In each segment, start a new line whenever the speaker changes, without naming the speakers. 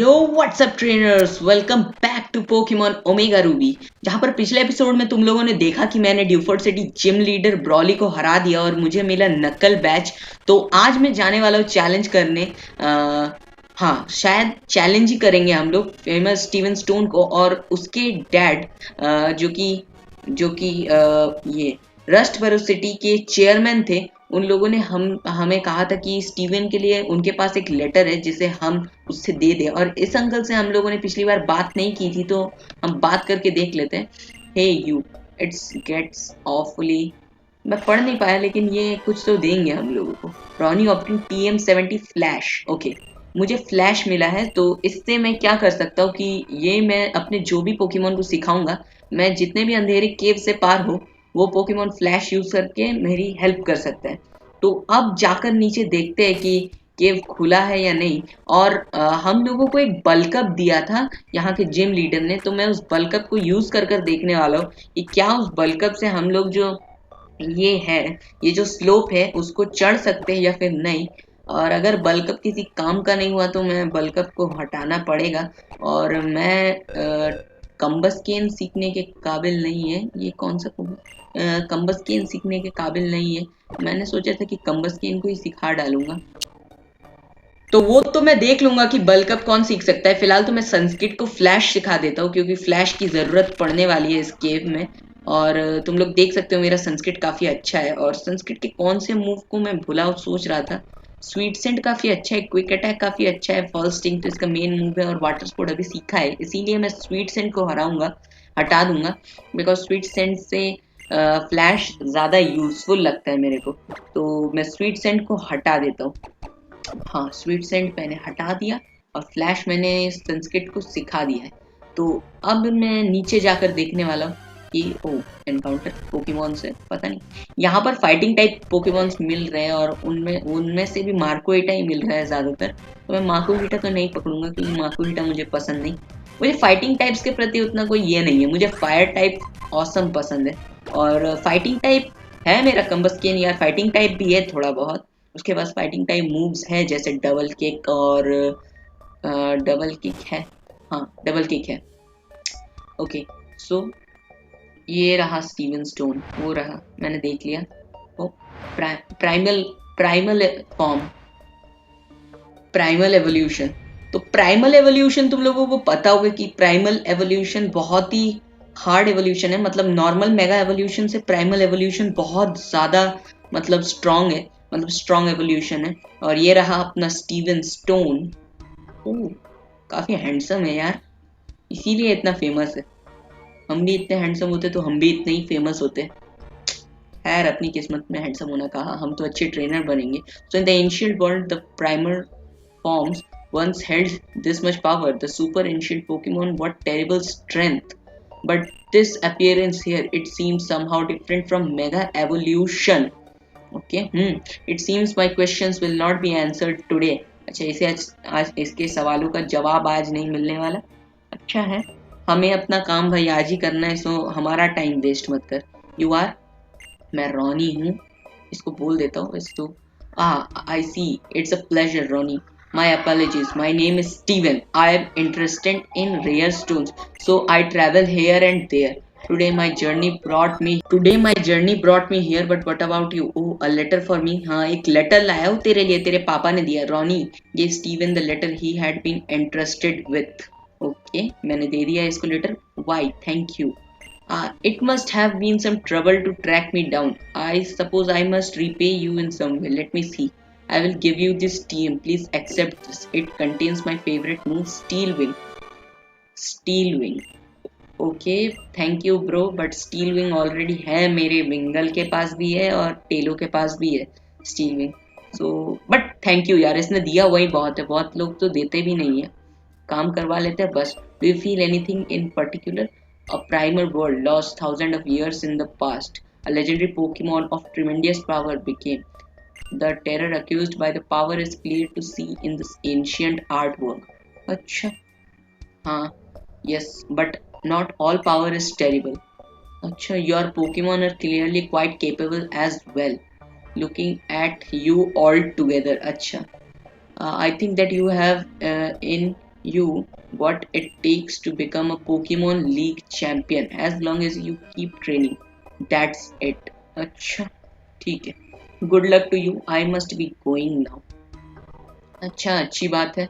Yo what's up trainers, welcome back to Pokemon Omega Ruby. जहां पर पिछले एपिसोड में तुम लोगों ने देखा कि मैंने ड्यूफोर्ड सिटी जिम लीडर ब्रॉली को हरा दिया और मुझे मिला नकल बैच। तो आज मैं जाने वाला हूँ चैलेंज करने। हाँ, शायद चैलेंज ही करेंगे हम लोग फेमस स्टीवन स्टोन को और उसके डैड, जो कि ये रस्ट वेलोसिटी के चेयरमैन थे। उन लोगों ने हमें कहा था कि स्टीवन के लिए उनके पास एक लेटर है जिसे हम उससे दे दे। और इस अंकल से हम लोगों ने पिछली बार बात नहीं की थी, तो हम बात करके देख लेते हैं। हे यू, इट्स गेट्स ऑफुली। मैं पढ़ नहीं पाया, लेकिन ये कुछ तो देंगे हम लोगों को। Ronnie Optin TM70 flash. Okay, मुझे फ्लैश मिला है, तो इससे मैं क्या कर सकता हूँ कि ये मैं अपने जो भी पोकेमोन को सिखाऊंगा, मैं जितने भी अंधेरे केव से पार हो, वो पोकेमोन फ्लैश यूज करके मेरी हेल्प कर सकता है। तो अब जाकर नीचे देखते हैं कि केव खुला है या नहीं। और हम लोगों को एक बल्कअप दिया था यहाँ के जिम लीडर ने, तो मैं उस बल्कअप को यूज कर कर देखने वाला हूँ कि क्या उस बल्कअप से हम लोग जो ये है, ये जो स्लोप है उसको चढ़ सकते हैं या फिर नहीं। और अगर बल्कअप किसी काम का नहीं हुआ तो मैं बल्कअप को हटाना पड़ेगा। और मैं कम्बस्केन सीखने के काबिल नहीं है। ये कौन सा कम्बस्केन सीखने के काबिल नहीं है। मैंने सोचा था कि कम्बस्केन को ही सिखा डालूंगा। तो वो तो मैं देख लूंगा कि बल्कअप कौन सीख सकता है। फिलहाल तो मैं संस्कृत को फ्लैश सिखा देता हूँ, क्योंकि फ्लैश की जरूरत पड़ने वाली है इस गेम में। और तुम लोग देख सकते हो मेरा संस्कृत काफी अच्छा है। और संस्कृत के कौन से मूव को मैं भुला सोच रहा था। स्वीट सेंट काफी अच्छा है, क्विक अटैक काफी अच्छा है, फॉल स्टिंग तो इसका मेन मूव है, और वाटर स्पोर्ट अभी सीखा है, इसीलिए मैं स्वीट सेंट को हटा दूंगा। बिकॉज स्वीट सेंट से फ्लैश ज्यादा यूजफुल लगता है मेरे को। तो मैं स्वीट सेंट को हटा देता हूँ। हाँ, स्वीट सेंट मैंने हटा दिया और फ्लैश मैंने संस्कृत को सिखा दिया है। तो अब मैं नीचे जाकर देखने वाला हूँ कि ओ, एनकाउंटर पोकेमॉन से पता नहीं। यहाँ पर फाइटिंग टाइप पोकेमॉन्स मिल रहे हैं, और उनमें उनमें से भी मार्को हीटा ही मिल रहा है ज्यादातर। तो मैं मार्को हीटा तो नहीं पकड़ूंगा, क्योंकि मार्को हीटा मुझे पसंद नहीं। मुझे फाइटिंग टाइप्स के प्रति उतना कोई ये नहीं है। मुझे फायर टाइप ऑसम पसंद है। और फाइटिंग टाइप है मेरा कम्बस्केन यार, फाइटिंग टाइप भी है थोड़ा बहुत। उसके पास फाइटिंग टाइप मूव्स है, जैसे डबल किक और डबल किक है। हाँ, डबल किक है। ओके, सो ये रहा स्टीवन स्टोन, वो रहा, मैंने देख लिया। Oh, primal primal form, primal evolution. तो प्राइमल एवोल्यूशन तुम लोगों को पता होगा कि प्राइमल एवोल्यूशन बहुत ही हार्ड एवोल्यूशन है। मतलब नॉर्मल मेगा एवोल्यूशन से प्राइमल एवोल्यूशन बहुत ज्यादा, मतलब स्ट्रांग है, मतलब स्ट्रांग एवोल्यूशन है। और ये रहा अपना स्टीवन स्टोन। ओह, काफी हैंडसम है यार, इसीलिए इतना फेमस है। हम भी इतने हैंडसम होते तो हम भी इतने ही फेमस होते। खैर, अपनी किस्मत में हैंडसम होना कहा, हम तो अच्छे ट्रेनर बनेंगे। So in the ancient world the primer forms once held this much power. The super ancient Pokemon, what terrible strength! But this appearance here, it seems somehow different from Mega Evolution. Okay, it seems my questions will not be answered today. अच्छा, इसे आज इसके सवालों का जवाब आज नहीं मिलने वाला। अच्छा है, हमें अपना काम भाई आज ही करना है, सो हमारा टाइम वेस्ट मत कर। यू आर, मैं रॉनी हूँ, इसको बोल देता हूँ इसको। I see, it's a pleasure Ronnie. My apologies. My name is Steven. I am interested in rare stones, so I travel here and there. Today my journey brought me here. But what about you? Oh, a letter for me. हाँ, एक letter लाया हूँ तेरे लिए, तेरे पापा ने दिया। Ronnie gave Steven the letter he had been entrusted with. Okay, मैंने दे दिया इसको letter. Why? Thank you. It must have been some trouble to track me down. I suppose I must repay you in some way. Let me see. I will give you this TM. Please accept this. It contains my favorite move, Steel Wing. Steel Wing. Okay, thank you bro, but Steel Wing already है मेरे विंगल के पास भी है और टेलो के पास भी है Steel Wing. So, but thank you यार, इसने दिया वही बहुत है। बहुत लोग तो देते भी नहीं है, काम करवा लेते हैं बस। Do you feel anything in particular? A primer world lost thousands of years in the past. A legendary Pokemon of tremendous power became. The terror accused by the power is clear to see in this ancient artwork. अच्छा, हाँ, yes, but not all power is terrible. अच्छा, your Pokemon are clearly quite capable as well. Looking at you all together. अच्छा, I think that you have in you what it takes to become a Pokemon League champion as long as you keep training. That's it. अच्छा ठीक है, good luck to you, I must be going now. अच्छा अच्छी बात है,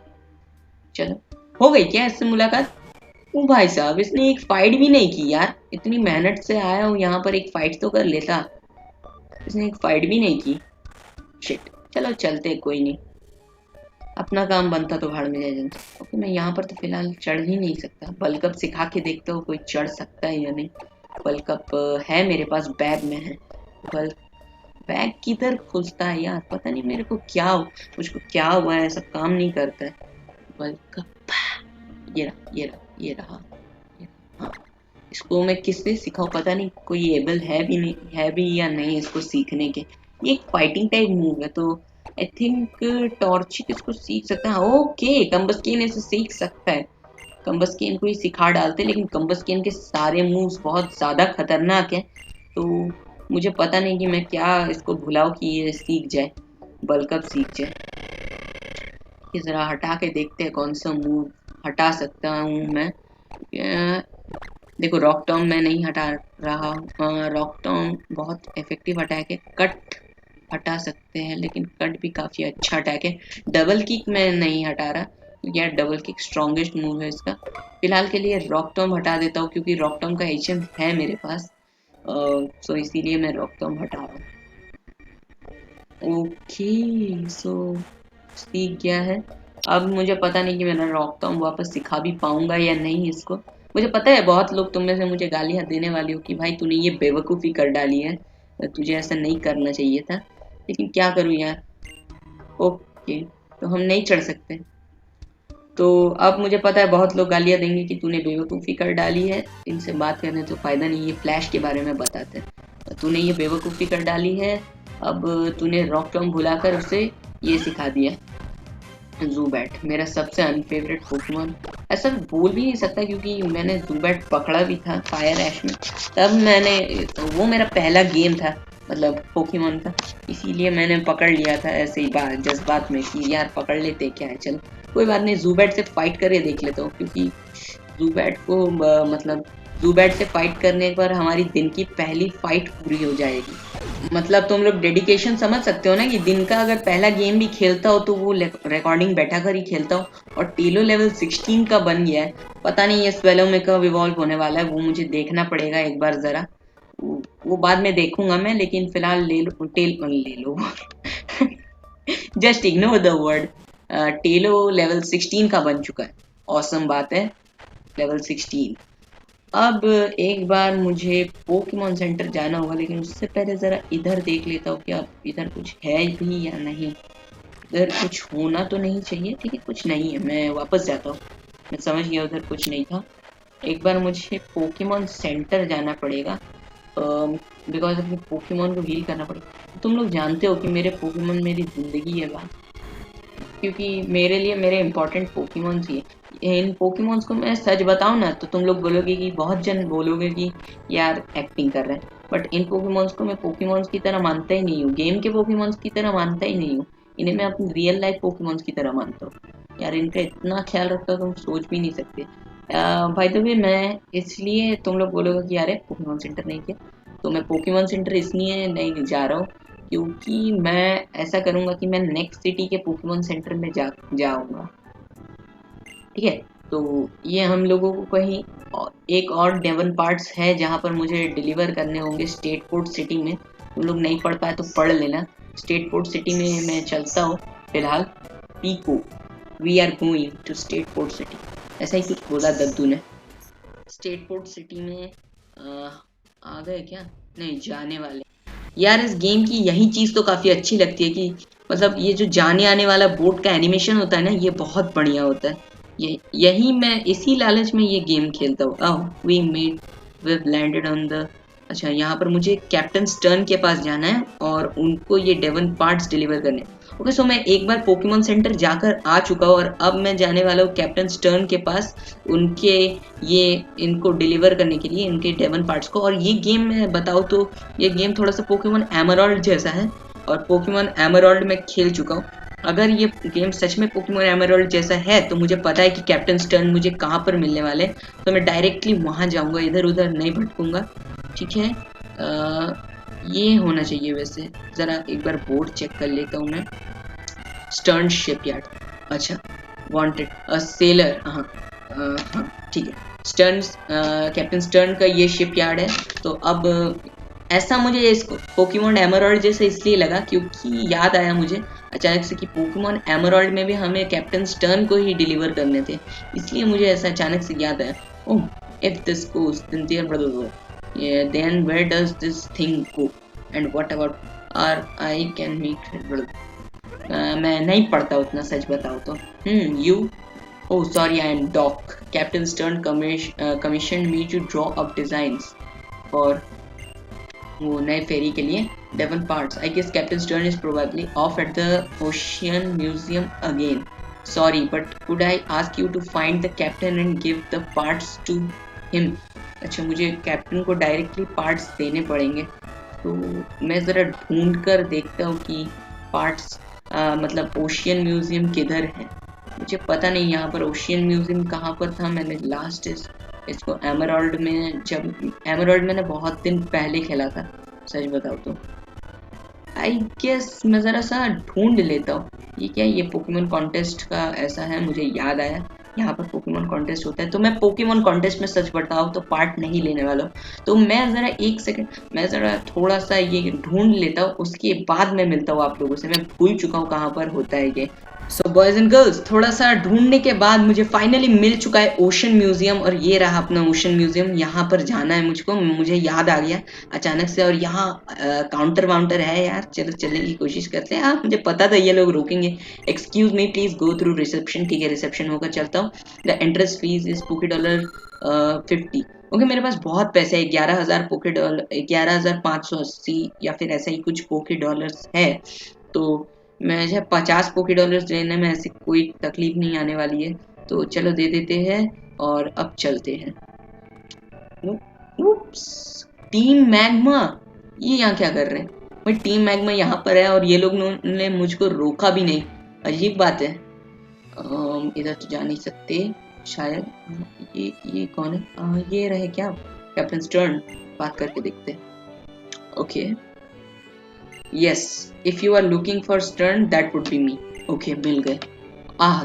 चलो। हो गई क्या इससे मुलाकात? ओ भाई साहब, इसने एक फाइट भी नहीं की यार, इतनी मेहनत से आया हूँ यहाँ पर, एक फाइट तो कर लेता। इसने एक फाइट भी नहीं की। शिट, चलो चलते, कोई नहीं, अपना काम बनता तो भाड़ में जाए जनता। ओके, मैं यहाँ पर तो फिलहाल चढ़ ही नहीं सकता। बल्कअप सिखा के देखता हूँ कोई चढ़ सकता है या नहीं। बल्कअप है मेरे पास, बैग में है। बल बैग किधर खुलता है यार, पता नहीं मेरे को क्या, मुझको क्या हुआ है, ऐसा काम नहीं करता है। बल्कअप ये रहा, ये रहा, ये रहा, ये रहा। हाँ, इसको मैं किससे सिखाऊं, पता नहीं कोई एबल है भी नहीं, है भी या नहीं इसको सीखने के। ये एक फाइटिंग टाइप मूव है, तो आई थिंक टॉर्चिक इसको सीख सकता है। ओके, कम्बस्केन इसे सीख सकता है। कम्बस्केन को ही सिखा डालते, लेकिन कम्बस्केन के सारे मूव्स बहुत ज्यादा खतरनाक है, तो मुझे पता नहीं कि मैं क्या इसको भुलाऊं कि ये सीख जाए, बल्कअप सीख जाए। ये जरा हटा के देखते हैं कौन सा मूव हटा सकता हूँ मैं। देखो, रॉक टॉम मैं नहीं हटा रहा। रॉक टॉम बहुत इफेक्टिव अटैक है। कट हटा सकते हैं, लेकिन कट भी काफी अच्छा अटैक है। डबल किक मैं नहीं हटा रहा, क्योंकि यार डबल किक स्ट्रॉन्गेस्ट मूव है इसका। फिलहाल के लिए रॉक टॉम हटा देता हूँ, क्योंकि रॉक टॉम का एचएम है मेरे पास, सो इसीलिए मैं रॉक टॉम हटा रहा हूँ। ओके, सो सीख गया है। अब मुझे पता नहीं कि मैं रॉक टॉम वापस सिखा भी पाऊंगा या नहीं इसको। मुझे पता है बहुत लोग तुम में से मुझे गालियां देने वाले हो कि भाई तूने ये बेवकूफ़ी कर डाली है, तुझे ऐसा नहीं करना चाहिए था, लेकिन क्या करूं यार। ओके, तो हम नहीं चढ़ सकते। तो अब मुझे पता है बहुत लोग गालियां देंगे कि तूने बेवकूफ़ी कर डाली है, इनसे बात करने तो फ़ायदा नहीं, ये फ्लैश के बारे में बताते हैं। तूने ये बेवकूफ़ी कर डाली है, अब तूने रॉक टॉम भुलाकर उसे ये सिखा दिया। ज़ूबैट मेरा सबसे अनफेवरेट पोकेमॉन, ऐसा बोल भी नहीं सकता, क्योंकि मैंने ज़ूबैट पकड़ा भी था फायर ऐश में, तब मैंने, वो मेरा पहला गेम था मतलब पोकेमॉन का, इसीलिए मैंने पकड़ लिया था ऐसे ही बात जज्बात में कि यार पकड़ लेते क्या है, चल कोई बात नहीं, ज़ूबैट से फाइट करके देख लेता हूँ, क्योंकि ज़ूबैट को मतलब ज़ूबैट से फाइट करने पर हमारी दिन की पहली फाइट पूरी हो जाएगी। मतलब तुम लोग डेडिकेशन समझ सकते हो ना, कि दिन का अगर पहला गेम भी खेलता हो तो वो रिकॉर्डिंग बैठा कर ही खेलता हो, और टेलो लेवल 16 का बन गया है। पता नहीं ये स्वेलो में कब इवॉल्व होने वाला है, वो मुझे देखना पड़ेगा एक बार जरा, वो बाद में देखूंगा मैं, लेकिन फिलहाल ले लो जस्ट इग्नोर द वर्ड। टेलो लेवल 16 का बन चुका है, ऑसम बात है, लेवल 16। अब एक बार मुझे पोकेमॉन सेंटर जाना होगा, लेकिन उससे पहले ज़रा इधर देख लेता हूँ कि अब इधर कुछ है भी या नहीं। इधर कुछ होना तो नहीं चाहिए, ठीक है कुछ नहीं है, मैं वापस जाता हूँ। मैं समझ गया उधर कुछ नहीं था। एक बार मुझे पोकेमॉन सेंटर जाना पड़ेगा, बिकॉज अपने पोकेमॉन को हील करना पड़ेगा। तुम लोग जानते हो कि मेरे पोकेमॉन मेरी ज़िंदगी है बात, क्योंकि मेरे लिए मेरे इंपॉर्टेंट पोकेमॉन्स ही है। इन पोकेमॉन्स को मैं सच बताऊं ना, तो तुम लोग बोलोगे कि, बहुत जन बोलोगे कि यार एक्टिंग कर रहे हैं, बट इन पोकेमॉन्स को मैं पोकेमॉन्स की तरह मानता ही नहीं हूँ, गेम के पोकेमॉन्स की तरह मानता ही नहीं हूँ। इन्हें मैं अपनी रियल लाइफ पोकेमॉन्स की तरह मानता हूँ। यार इनका इतना ख्याल रखता हूँ, तुम सोच भी नहीं सकते। भाई द वे, मैं इसलिए, तुम लोग बोलोगे कि यार पोकेमॉन सेंटर नहीं किया, तो मैं पोकेमॉन सेंटर इसलिए नहीं जा रहा हूँ, क्योंकि मैं ऐसा करूंगा कि मैं नेक्स्ट सिटी के पोकेमॉन सेंटर में जाऊंगा, ठीक है। तो ये हम लोगों को कहीं एक और डेवन पार्ट्स है जहाँ पर मुझे डिलीवर करने होंगे, स्टेट पोर्ट सिटी में। तुम लोग नहीं पढ़ पाए तो पढ़ लेना। स्टेट पोर्ट सिटी में मैं चलता हूँ फिलहाल। पीको, we are going to Slateport city, ऐसा ही कुछ बोला दद्दू ने। स्टेट पोर्ट सिटी में आ गए क्या? नहीं, जाने वाले। यार इस गेम की यही चीज़ तो काफ़ी अच्छी लगती है, कि मतलब ये जो जाने आने वाला बोट का एनिमेशन होता है ना, ये बहुत बढ़िया होता है। ये यही मैं इसी लालच में ये गेम खेलता हूँ। We made we landed on the, अच्छा यहाँ पर मुझे कैप्टन स्टर्न के पास जाना है और उनको ये डेवन पार्ट्स डिलीवर करने। ओके, सो मैं एक बार पोकेमॉन सेंटर जाकर आ चुका हूँ, और अब मैं जाने वाला हूँ कैप्टन स्टर्न के पास, उनके ये इनको डिलीवर करने के लिए, इनके डेवन पार्ट्स को। और ये गेम मैं बताऊँ तो ये गेम थोड़ा सा पोकेमॉन एमराल्ड जैसा है, और पोकेमॉन एमराल्ड में खेल चुका हूँ, अगर ये गेम सच में पोकेमोन एमराल्ड जैसा है तो मुझे पता है कि कैप्टन स्टर्न मुझे कहाँ पर मिलने वाले हैं, तो मैं डायरेक्टली वहां जाऊंगा, इधर उधर नहीं भटकूंगा। ठीक है, ये होना चाहिए वैसे। जरा एक बार बोर्ड चेक कर लेता हूँ मैं। स्टर्न शिपयार्ड, अच्छा, वांटेड सेलर, हाँ हाँ ठीक है। स्टर्न, कैप्टन स्टर्न का ये शिपयार्ड है। तो अब ऐसा मुझे इसको पोकेमोन एमराल्ड जैसे इसलिए लगा क्योंकि याद आया मुझे अचानक से कि पोकेमोन एमराल्ड में भी हमें कैप्टन स्टर्न को ही डिलीवर करने थे, इसलिए मुझे ऐसा अचानक से याद आया। Oh, if this goes then there brother, then where does this thing go and what about R I can meet. मैं नहीं पढ़ता उतना, सच बताओ तो। You, oh sorry, I am Doc. Captain Stern commission me to draw up designs for वो नए ferry के लिए Devon parts. I guess captain Stern is probably off at the ocean museum again. Sorry but could I ask you to find the captain and give the parts to him. अच्छा, मुझे captain को directly parts देने पड़ेंगे, तो मैं ज़रा ढूंढ कर देखता हूँ कि पार्ट्स मतलब ओशियन म्यूजियम किधर है। मुझे पता नहीं यहाँ पर ओशियन म्यूजियम कहाँ पर था। मैंने लास्ट इसको एमराल्ड में, जब एमराल्ड मैंने बहुत दिन पहले खेला था, सच बताओ तो। आई गेस मैं ज़रा सा ढूंढ लेता हूँ। ये क्या, ये पोकेमोन कॉन्टेस्ट का ऐसा है, मुझे याद आया यहाँ पर पोकेमोन कॉन्टेस्ट होता है। तो मैं पोकेमोन कॉन्टेस्ट में सच बताऊँ तो पार्ट नहीं लेने वाला हूँ। तो मैं ज़रा एक सेकंड, मैं ज़रा थोड़ा सा ये ढूंढ लेता हूँ, उसके बाद मैं मिलता हूँ आप लोगों से। मैं भूल चुका हूँ कहाँ पर होता है ये। सो बॉयज एंड गर्ल्स, थोड़ा सा ढूंढने के बाद मुझे फाइनली मिल चुका है ओशन म्यूजियम, और ये रहा अपना ओशन म्यूजियम। यहाँ पर जाना है मुझको, मुझे याद आ गया अचानक से। और यहाँ काउंटर वाउंटर है यार, चलो चलने की कोशिश करते हैं। हाँ, मुझे पता था ये लोग रोकेंगे। Excuse me please go through reception. ठीक है, रिसेप्शन होकर चलता हूँ। The entrance fees is $50। Okay, मेरे पास बहुत पैसे है, 11,000 पोके डॉलर, 11,580 या फिर ऐसा ही कुछ पोके डॉलर्स है। तो मुझे 50 पोके डॉलर्स देने में ऐसी कोई तकलीफ नहीं आने वाली है। तो चलो दे देते हैं और अब चलते हैं। उप्स, टीम मैग्मा, ये यहाँ क्या कर रहे हैं भाई? टीम मैग्मा यहाँ पर है और ये लोग ने मुझको रोका भी नहीं, अजीब बात है। इधर तो जा नहीं सकते शायद। ये कौन है? ये रहे क्या कैप्टन स्टर्न? बात करके देखते हैं। Okay, yes, if you are looking for Stern, that would be me. Okay, मिल गए।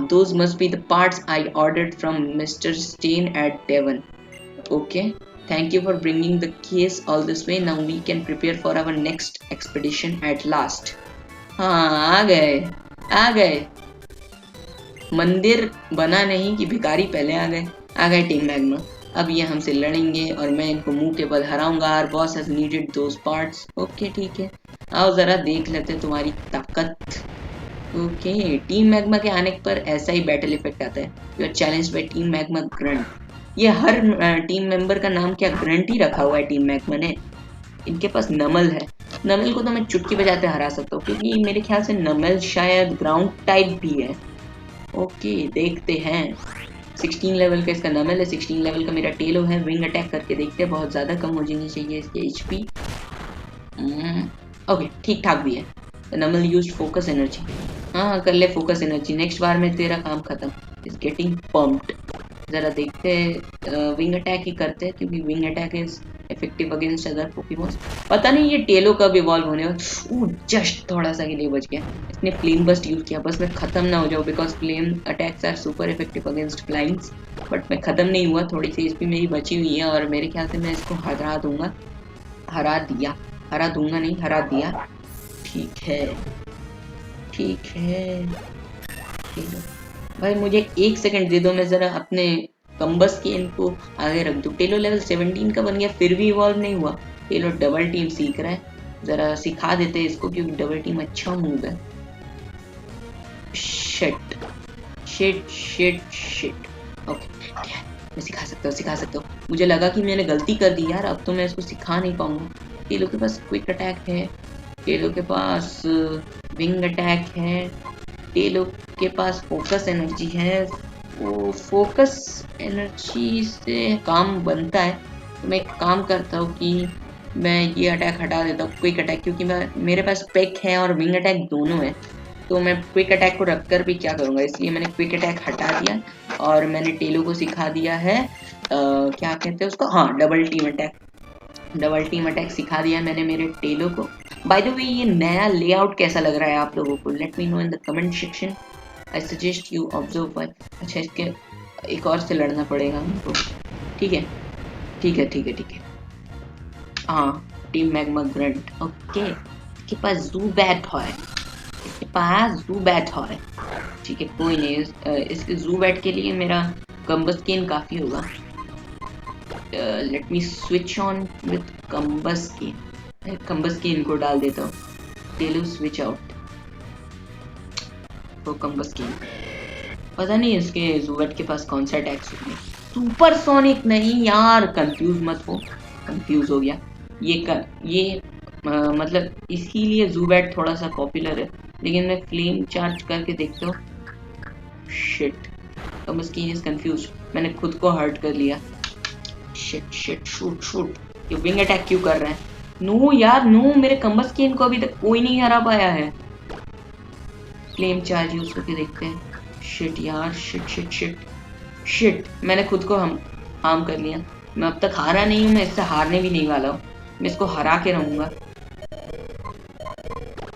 Those must be the parts I ordered from Mr. Stain at Devon. Okay, thank you for bringing the case all this way. Now we can prepare for our next expedition at last. हाँ, आ गए। मंदिर बना नहीं कि भिखारी पहले आ गए team magma. अब ये हमसे लड़ेंगे और मैं इनको मुंह के बल हराऊंगा। Our boss has needed those parts. Okay ठीक है, आओ जरा देख लेते हैं तुम्हारी ताकत। ओके, टीम मैग्मा के आने पर ऐसा ही बैटल इफेक्ट आता है। You are challenged by team Magma grunt. ये हर टीम मेंबर का नाम क्या ग्रंट ही रखा हुआ है टीम मैग्मा ने। इनके पास नमल है, नमल को तो मैं चुटकी बजाते हरा सकता हूँ, क्योंकि मेरे ख्याल से नमल शायद ग्राउंड टाइप भी है। ओके देखते हैं। 16 लेवल का इसका नमल है, 16 लेवल का मेरा टेलो है। विंग अटैक करके देखते हैं, बहुत ज़्यादा कम हो जानी चाहिए इसकी HP। ओके ठीक ठाक भी है। नमल यूज्ड फोकस एनर्जी। हाँ कर ले फोकस एनर्जी, नेक्स्ट बार में तेरा काम खत्म। Is getting pumped. जरा देखते हैं, विंग अटैक ही करते हैं क्योंकि wing attack is effective against other Pokémons. पता नहीं ये टेलो कब इवॉल्व होने वाला। जस्ट थोड़ा सा के लिए बच गया। इसने फ्लेम बस्ट यूज किया, बस मैं खत्म ना हो जाऊँ, because flame attacks are super effective against flyings. But मैं खत्म नहीं हुआ, थोड़ी सी HP मेरी बची हुई है और मेरे ख्याल से मैं इसको हरा दूंगा। हरा दूंगा नहीं, हरा दिया। ठीक है ठीक है, भाई मुझे 1 सेकंड दे दो, मैं जरा अपने कम्बस के इनको आगे रख दूं। टेलो लेवल 17 का बन गया, फिर भी इवॉल्व नहीं हुआ। टेलो डबल टीम सीख रहा है, जरा सिखा देते हैं इसको, क्योंकि डबल टीम अच्छा मूव है। Shit shit shit shit. Okay मैं सिखा सकता हूँ। मुझे लगा कि मैंने गलती कर दी यार, अब तो मैं इसको सिखा नहीं पाऊंगा। टेलो के पास क्विक अटैक है, टेलो के पास विंग अटैक है, टेलो के पास फोकस एनर्जी है। वो फोकस एनर्जी से काम बनता है। तो मैं एक काम करता हूँ कि मैं ये अटैक हटा देता हूँ, क्विक अटैक, क्योंकि मेरे पास पेक है और विंग अटैक दोनों है। तो मैं क्विक अटैक को रखकर भी क्या करूँगा, इसलिए मैंने क्विक अटैक हटा दिया और मैंने टेलो को सिखा दिया है क्या कहते हैं उसको, हाँ डबल टीम अटैक सिखा दिया मैंने मेरे टेलो को। बाय द वे ये नया लेआउट कैसा लग रहा है आप लोगों को, let me know in the comment section. I suggest you observe by. अच्छा इसके एक और से लड़ना पड़ेगा हमको, ठीक है ठीक है ठीक है ठीक है। हाँ टीम मैग्मा ग्रंट, ओके इसके पास जू बैट है, इसके पास जू बैट है, ठीक है कोई नहीं। इसके जू बैट के लिए मेरा कम्बस्केन काफी होगा। Let me switch on with Combusken, Combusken को डाल देता हूँ। टेलो स्विच आउट तो कम्बस्केन, पता नहीं इसके जूबेट के पास कौन सा अटैक्स होंगे। सुपर सोनिक नहीं यार, कंफ्यूज मत हो, कंफ्यूज हो गया ये मतलब इसीलिए जूबेट थोड़ा सा पॉपुलर है, लेकिन मैं फ्लेम चार्ज करके देखता हूँ। शिट कम्बस्केन इज कंफ्यूज, मैंने खुद को हर्ट कर लिया। शिट शिट शूट शूट, ये विंग अटैक क्यों कर रहा है? नो यार नो, मेरे कम्बस्केन को अभी तक कोई नहीं हरा पाया है। फ्लेम चार्ज यूज करके देखते हैं। शिट यार शिट शिट शिट शिट, मैंने खुद को हार्म कर लिया। मैं अब तक हारा नहीं हूँ, मैं इससे हारने भी नहीं वाला हूँ, मैं इसको हरा के रहूंगा।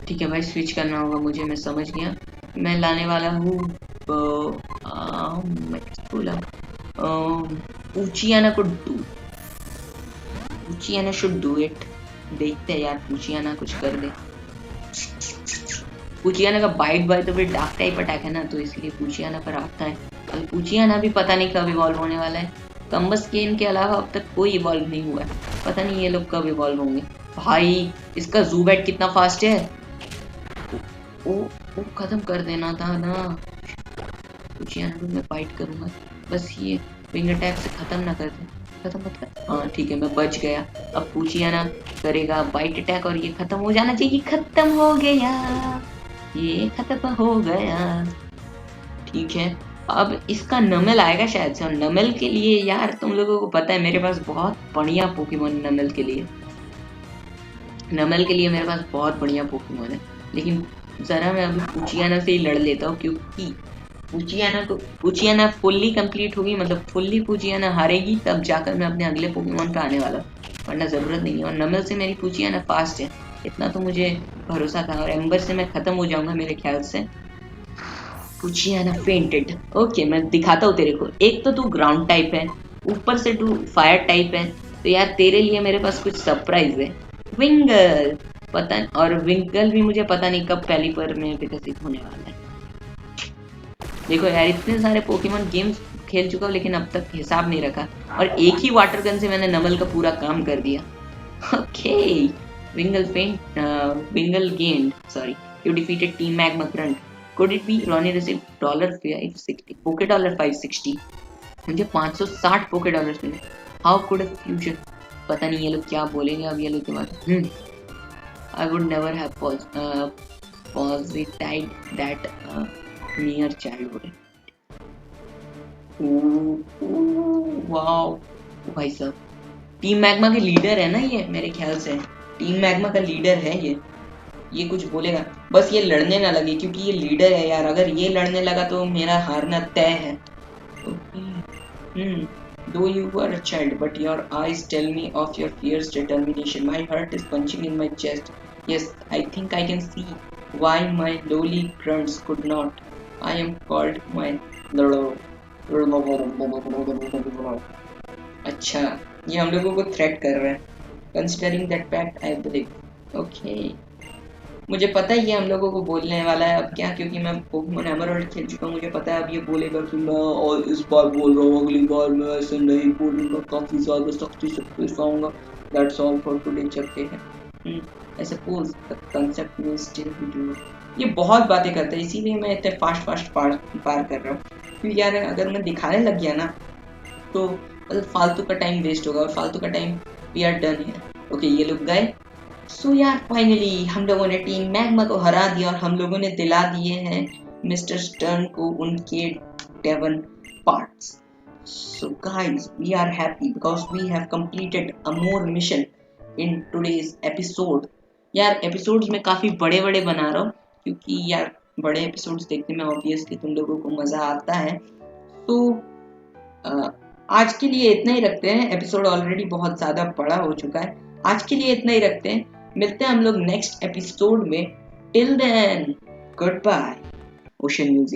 ठीक है भाई स्विच करना होगा मुझे, मैं समझ गया। मैं लाने वाला हूँ पूचियाना को पूचियाना शुड डू इट। देखते हैं यार पूचियाना कुछ कर दे। पूचियाना का bite by the way dark type attack है ना, तो इसलिए पूचियाना पर आता है। और पूचियाना भी पता नहीं कब इवॉल्व होने वाला है। कम्बस्केन के अलावा अब तक कोई इवॉल्व नहीं हुआ है, पता नहीं ये लोग कब इवॉल्व होंगे। भाई इसका जूबैट कितना फास्ट है, वो खत्म कर देना था ना। पूचियाना को मैं फाइट करूंगा, बस ये विंग अटैक से खत्म ना कर दे, खत्म मत कर। हाँ ठीक है मैं बच गया। अब पूचियाना करेगा बाइट अटैक और ये खत्म हो जाना चाहिए। खत्म हो गया, ये खत्म हो गया, ठीक है। अब इसका नमल आएगा शायद से, और नमल के लिए यार तुम लोगों को पता है मेरे पास बहुत बढ़िया पोकेमोन नमल के लिए, नमल के लिए मेरे पास बहुत बढ़िया पोकेमोन है। लेकिन जरा मैं अभी पूचियाना से ही लड़ लेता हूँ, क्योंकि पूचियाना फुल्ली कंप्लीट होगी, मतलब फुल्ली पूचियाना हारेगी तब जाकर मैं अपने अगले पोकेमोन पे आने वाला, वरना जरूरत नहीं है। और नमल से मेरी पूचियाना फास्ट है, इतना तो मुझे भरोसा था। और एम्बर से मैं खत्म हो जाऊंगा मेरे ख्याल से। पूचियाना फेंटेड, ओके मैं दिखाता हूँ तेरे को। एक तो तू ग्राउंड टाइप है, ऊपर से तू फायर टाइप है, तो यार तेरे लिए मेरे पास कुछ सरप्राइज है। विंगल, पता और विंगल भी मुझे पता नहीं कब पहली पर में विकसित होने वाला है। देखो यार इतने सारे पोकेमोन गेम्स खेल चुका हूँ, लेकिन अब तक हिसाब नहीं रखा, और एक ही वाटर गन से मैंने नमल का पूरा काम कर दिया। Okay Wingull gained, sorry you defeated team Magma grunt. Could it be Ronnie received $560 पोके डॉलर 560? मुझे 560 पोके डॉलर्स मिले। हाउ कुड अ फ्यूचर, पता नहीं ये लोग क्या बोलेंगे अब ये लोग के बाद। I would never have posited that mere childhood. Wow भाई साहब, टीम मैग्मा के लीडर है ना ये, मेरे ख्याल से टीम मैग्मा का लीडर है ये कुछ बोलेगा। बस ये लड़ने ना लगे, क्योंकि ये लीडर है यार, अगर ये लड़ने लगा तो मेरा हारना तय है। Though you were a child, but your eyes tell me of your fierce determination. My heart is punching in my chest. Yes, I think I can see why my lowly grunts could not. I am called my अच्छा ये हम लोगों को threat कर रहा है। Considering that fact, I believe. Okay. मुझे पता ही है हम लोगों को बोलने वाला है अब क्या, क्योंकि मैं पोकेमोन एमराल्ड खेल चुका हूँ। मुझे पता है अब ये बोलेगा कि मैं और इस बार बोल रहा हूँ, अगली बार मैं ऐसे नहीं बोलूँगा, काफ़ी ज़्यादा सख्ती से पेश आऊँगा। दैट्स ऑल फॉर टुडे, चलते हैं। I suppose the concept will still be true. ये बहुत बातें करता है, इसीलिए मैं इतने फास्ट पार कर रहा हूँ, क्योंकि यार अगर मैं दिखाने लग गया ना तो मतलब फालतू का टाइम वेस्ट होगा, और फालतू का time we are done here. Okay ये लोग गए। सो यार फाइनली हम लोगों ने टीम मैग्मा को हरा दिया, और हम लोगों ने दिला दिए हैं मिस्टर स्टर्न को उनके 7 parts. So guys we are happy because we have completed a more mission in today's episode. यार एपिसोड्स में काफी बड़े बड़े बना रहा हूँ, क्योंकि यार बड़े एपिसोड्स देखने में ऑब्वियसली तुम लोगों को मजा आता है। तो आज के लिए इतना ही रखते हैं, एपिसोड ऑलरेडी बहुत ज़्यादा बड़ा हो चुका है। आज के लिए इतना ही रखते हैं, मिलते हैं हम लोग नेक्स्ट एपिसोड में। Till then good bye ocean museum.